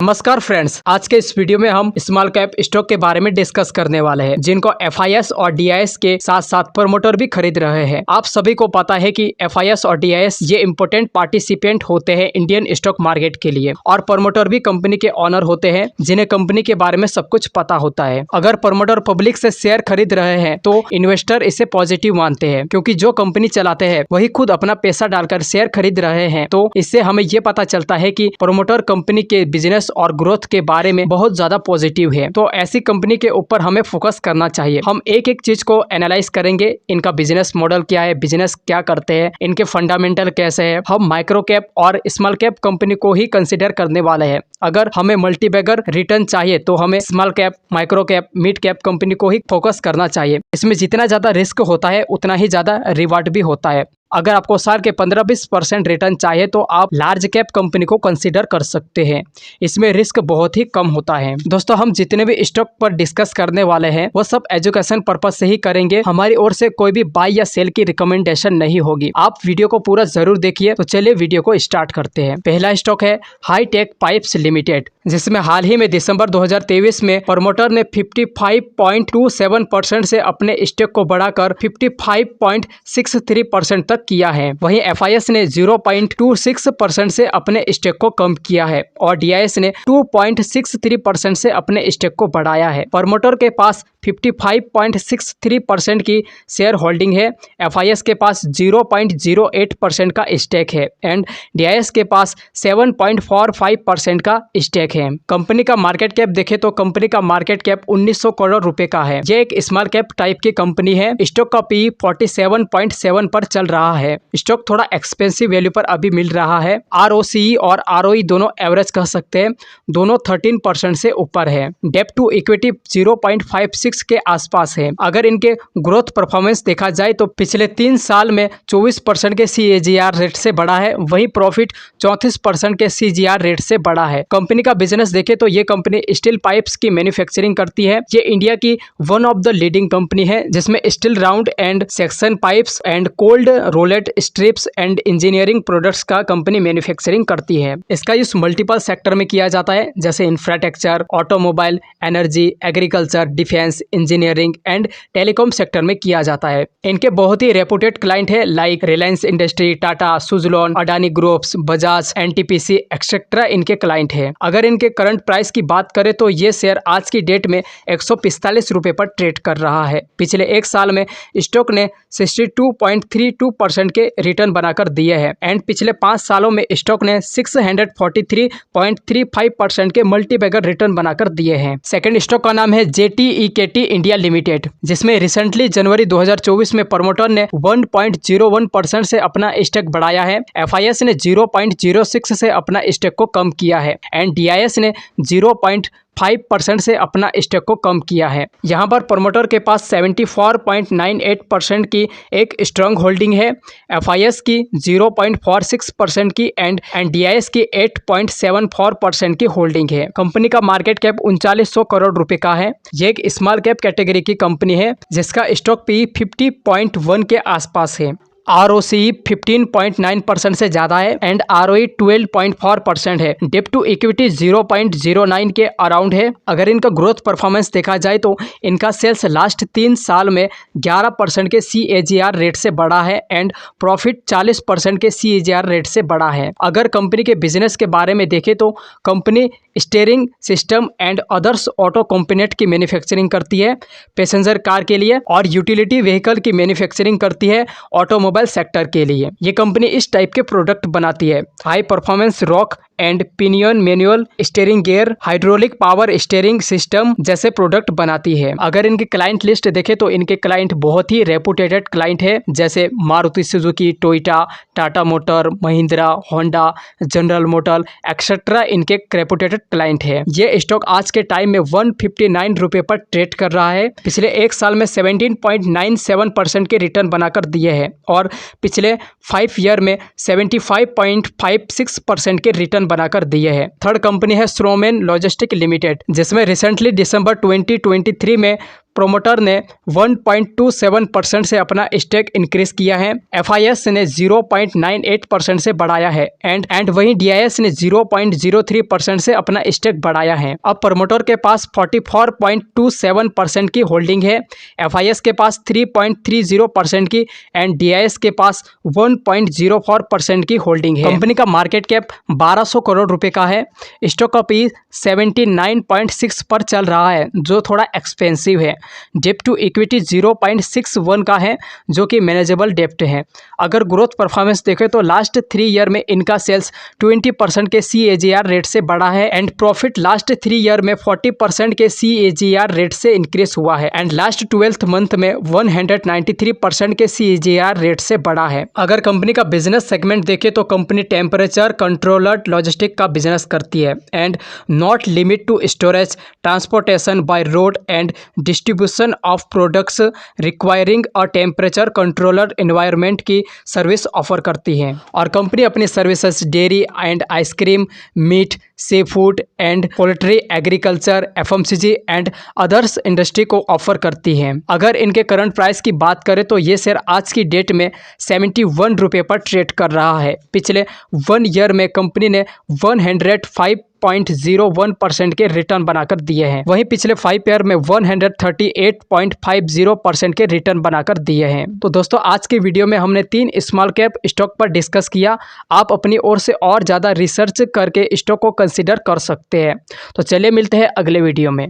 नमस्कार फ्रेंड्स, आज के इस वीडियो में हम स्मॉल कैप स्टॉक के बारे में डिस्कस करने वाले हैं, जिनको एफआईएस और डीआईएस के साथ साथ प्रमोटर भी खरीद रहे हैं। आप सभी को पता है कि एफआईएस और डीआईएस ये इंपोर्टेंट पार्टिसिपेंट होते हैं इंडियन स्टॉक मार्केट के लिए, और प्रमोटर भी कंपनी के ऑनर होते हैं जिन्हें कंपनी के बारे में सब कुछ पता होता है। अगर प्रमोटर पब्लिक से शेयर खरीद रहे हैं तो इन्वेस्टर इसे पॉजिटिव मानते हैं, क्योंकि जो कंपनी चलाते हैं वही खुद अपना पैसा डालकर शेयर खरीद रहे हैं। तो इससे हमें ये पता चलता है कि प्रमोटर कंपनी के बिजनेस और ग्रोथ के बारे में बहुत ज्यादा पॉजिटिव है। तो ऐसी कंपनी के ऊपर हमें फोकस करना चाहिए। हम एक एक चीज को एनालाइज करेंगे, इनका बिजनेस मॉडल क्या है, बिजनेस क्या करते हैं, इनके फंडामेंटल कैसे है। हम माइक्रो कैप और स्मॉल कैप कंपनी को ही कंसिडर करने वाले हैं। अगर हमें मल्टीबैगर रिटर्न चाहिए तो हमें small cap, micro cap, mid cap company को ही फोकस करना चाहिए। इसमें जितना ज्यादा रिस्क होता है उतना ही ज्यादा रिवार्ड भी होता है। अगर आपको साल के 15-20% रिटर्न चाहिए तो आप लार्ज कैप कंपनी को कंसीडर कर सकते हैं। इसमें रिस्क बहुत ही कम होता है। दोस्तों, हम जितने भी स्टॉक पर डिस्कस करने वाले हैं वो सब एजुकेशन पर्पज से ही करेंगे। हमारी ओर से कोई भी बाय या सेल की रिकमेंडेशन नहीं होगी। आप वीडियो को पूरा जरूर देखिए। तो चलिए वीडियो को स्टार्ट करते हैं। पहला स्टॉक है हाईटेक पाइप्स लिमिटेड, जिसमें हाल ही में दिसंबर 2023 में प्रमोटर ने 55.27% से अपने स्टॉक को बढ़ाकर 55.63% तक किया है। वहीं एफआईएस ने 0.26% से अपने स्टेक को कम किया है और डीआईएस ने 2.63% से अपने स्टेक को बढ़ाया है। प्रमोटर के पास 55.63% की शेयर होल्डिंग है। एफआईएस के पास 0.08% का स्टेक है एंड डीआईएस के पास 7.45% का स्टेक है। कंपनी का मार्केट कैप देखें तो कंपनी का मार्केट कैप 1900 करोड़ रुपए का है। ये एक स्मॉल कैप टाइप की कंपनी है। स्टॉक का पी 47.7 पर चल रहा है। स्टॉक थोड़ा एक्सपेंसिव वैल्यू पर अभी मिल रहा है। आरओसीई और आरओई दोनों एवरेज कह सकते हैं, दोनों 13% से ऊपर है। डेब्ट टू इक्विटी 0.56 के आसपास है। अगर इनके ग्रोथ परफॉर्मेंस देखा जाए तो पिछले 3 साल में 24% के CAGR रेट से बढ़ा है। वहीं प्रॉफिट 34% के CAGR रेट से बढ़ा है। कंपनी का बिजनेस देखे तो ये कंपनी स्टील पाइप्स की मैन्युफैक्चरिंग करती है। ये इंडिया की one of the leading company है, जिसमें steel round and section pipes and cold rolled strips and engineering products का कंपनी मैन्युफैक्चरिंग करती है। इसका यूज मल्टीपल सेक्टर में किया जाता है, जैसे infrastructure, automobile, energy, agriculture, defence, engineering and telecom sector में किया जाता है। इनके बहुत ही रेपुटेड क्लाइंट है, like Reliance industry, Tata, Suzlon, Adani groups, Bajaj, NTPC etcetera इनके क्लाइंट है। अगर इनके करंट प्राइस की बात करें तो ये शेयर आज की डेट में 145 रुपए पर ट्रेड कर रहा है। पिछले एक साल में स्टॉक ने 62.32% के रिटर्न बनाकर दिए हैं एंड पिछले 5 सालों में स्टॉक ने 643.35% के मल्टीबैगर रिटर्न बनाकर दिए हैं। सेकंड स्टॉक का नाम है JTEKT इंडिया लिमिटेड, जिसमें रिसेंटली जनवरी 2024 में प्रमोटर ने 1.01% से अपना स्टेक बढ़ाया है। एफआईएस ने 0.06 से अपना स्टेक को कम किया है एंड डीआईएस ने 0.5% से अपना स्टेक को कम किया है। यहाँ पर प्रमोटर के पास 74.98% की एक स्ट्रांग होल्डिंग है, एफआईएस की 0.46% की एंड डीआईएस की 8.74% की होल्डिंग है। कंपनी का मार्केट कैप 3900 करोड़ रुपए का है। ये एक स्मॉल कैप कैटेगरी की कंपनी है, जिसका स्टॉक पी 50.1 के आसपास है। आरओसीई 15.9% से ज़्यादा है एंड आरओई 12.4% है। डेब्ट टू इक्विटी 0.09 के अराउंड है। अगर इनका ग्रोथ परफॉर्मेंस देखा जाए तो इनका सेल्स लास्ट 3 साल में 11% के CAGR रेट से बढ़ा है एंड प्रॉफिट 40% के CAGR रेट से बढ़ा है। अगर कंपनी के बिजनेस के बारे में देखें तो company steering system and others auto component की मैन्युफैक्चरिंग करती है, पैसेंजर कार के लिए, और यूटिलिटी व्हीकल की मैन्युफैक्चरिंग करती है ऑटोमोबाइल सेक्टर के लिए। ये कंपनी इस टाइप के प्रोडक्ट बनाती है: high performance rock and pinion manual steering gear, hydraulic power steering system जैसे प्रोडक्ट बनाती है। अगर इनके क्लाइंट लिस्ट देखें तो इनके क्लाइंट बहुत ही रेपुटेटेड क्लाइंट है, जैसे Maruti Suzuki, Toyota, Tata motor, Mahindra, Honda, general motor etcetera इनके रेपुटेटेड क्लाइंट है। ये स्टॉक आज के टाइम में 159 रुपए पर ट्रेड कर रहा है। पिछले एक साल में 17.97% के रिटर्न बनाकर दिए हैं और पिछले 5 ईयर में 75.56% के रिटर्न बनाकर दिए हैं। थर्ड कंपनी है स्ट्रोमैन लॉजिस्टिक लिमिटेड, जिसमें रिसेंटली दिसंबर 2023 में प्रोमोटर ने 1.27% से अपना स्टेक इंक्रीज किया है। FIS ने 0.98% से बढ़ाया है एंड वहीं DIS ने 0.03% से अपना स्टेक बढ़ाया है। अब प्रोमोटर के पास 44.27% की होल्डिंग है, FIS के पास 3.30% की एंड DIS के पास 1.04% की होल्डिंग है। कंपनी का मार्केट कैप 1200 करोड़ रुपए का है। स्टॉक का पी 79.6 पर चल रहा है, जो थोड़ा एक्सपेंसिव है। डेप्ट टू इक्विटी 0.61 का है, जो कि मैनेजेबल डेप्ट है। अगर ग्रोथ परफॉर्मेंस देखें तो लास्ट 3 ईयर में इनका सेल्स 20% के CAGR रेट से बढ़ा है एंड प्रॉफिट लास्ट 3 ईयर में 40% के CAGR रेट से इंक्रीज हुआ है एंड लास्ट 12th मंथ में 193% के CAGR रेट से बढ़ा है। अगर कंपनी का बिजनेस सेगमेंट देखें तो कंपनी टेम्परेचर कंट्रोलर लॉजिस्टिक का बिजनेस करती है and not limit to storage, transportation by road and distribution of products requiring a temperature controller environment की सर्विस ऑफर करती है। और कंपनी अपनी services dairy and ice cream, meat, seafood and poultry, agriculture, FMCG and others industry को offer करती है। अगर इनके करंट प्राइस की बात करें तो ये शेयर आज की डेट में 71 रुपये पर ट्रेड कर रहा है। पिछले 1 ईयर में कंपनी ने 105.01% के रिटर्न बनाकर दिए हैं। वहीं पिछले 5 ईयर में 138.50% के रिटर्न बनाकर दिए हैं। तो दोस्तों आज के वीडियो में हमने 3 स्मॉल कैप स्टॉक पर डिस्कस किया। आप अपनी ओर से और ज़्यादा रिसर्च करके स्टॉक को कंसीडर कर सकते हैं। तो चलिए मिलते हैं अगले वीडियो में।